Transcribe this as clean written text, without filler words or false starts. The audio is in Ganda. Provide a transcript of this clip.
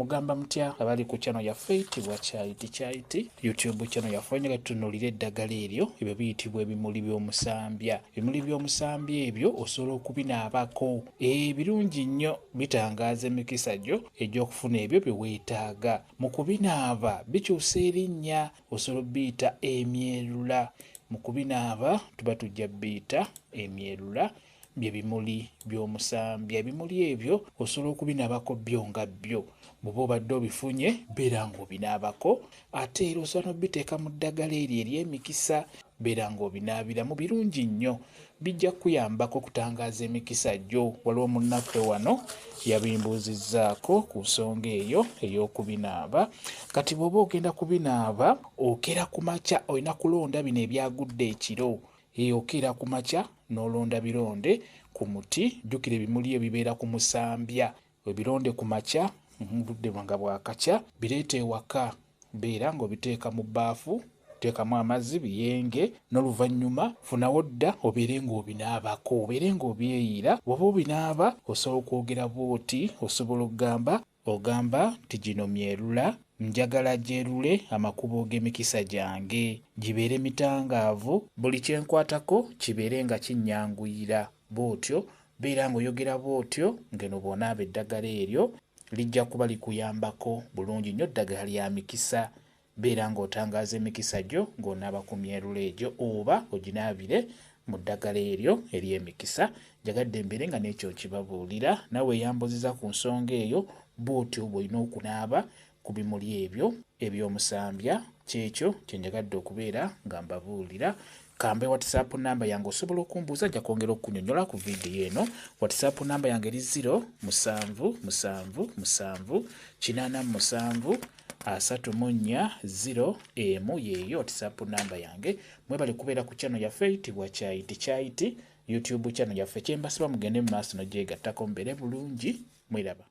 mugamba mutya abali ku channel yaffe eyitibwa Kyayiti YouTube channel yaffe njagala tutunuulira eddagala eryo ebyo biyitibwa ebimuli by'omusambya. Ebimuli by'omusambya ebyo osobola okubinaabako birungi nnyo, bitangaaza emikisa gyo egy'okufuna ebyo bye weetaaga. Mu kubinaaba bikyusa erinnya, osobola biyita emyerula. Mu kubinaaba tuba tujja biyita emyerula, bye bimuli by'omusambya. Ebimuli ebyo osobola okubinaabako byo nga byo. Bw'oba obadde obifunye beera ng'obinaabako, ate era osobola n'obiteeka mu ddagala eryo ery'emikisa, beera ng'obinaabiramu. Birungi nnyo, bijja kukuyambako okutangaaza emikisa gyo. Waliwo munnaffe wano yabimbuuzizzaako ku nsonga eyo ey'okubinaaba. Kati bw'oba ogenda kubinaaba okera ku makya, olina kulonda bino ebyagudde ekiro. Okera ku makya n'olonda bironde ku muti. Jjukira ebimuli ebibeera ku musambya, webironde ku makya obudde nga bwakakya, bireete ewaka, beera ng'obiteeka mu bbaafu, teekamu amazzi biyenge, n'oluvannyuma funawo dda obeere ng'obinaabako, obeere ng'obyeyiira. Bw'oba obinaaba osobola okwogera bw'oti, osobola ogamba nti gino myerula, njagala gyerule amakubo g'emikisa gyange, gibeere mitangaavu, buli kyenkwatako kibeere nga kinnyanguyira. Bw'otyo beera ng'oyogera bw'otyo, ngeno bw'onaaba eddagala eryo lijja kuba likuyambako bulungi nnyo. Ddagala lya mikisa, beera ng'otangaaza emikisa gyo ng'onaaba ku myerula egyo, oba oginaabire mu ddagala eryo ery'emikisa. Njagadde mbeere nga n'ekyo nkibabuulira, nawe eyambuziza ku nsonga eyo. Bw'otyo bw'olina okunaaba ku bimuli ebyo eby'omusambya. Kyekyo kye njagadde okubeera nga mbabuulira. Kambe WhatsApp namba yange osobola okumbuuza, nja kwongera okunyonnyola ku vidiyo eno. WhatsApp namba yange eri 0777873401 yeeyo WhatsApp namba yange. Mwebale kubeera ku channel yaffe eyitibwa Kyayiti YouTube channel yaffe. Kyembasaba mugende mu maaso n'ogyegattako, mbeere bulungi, mwiraba.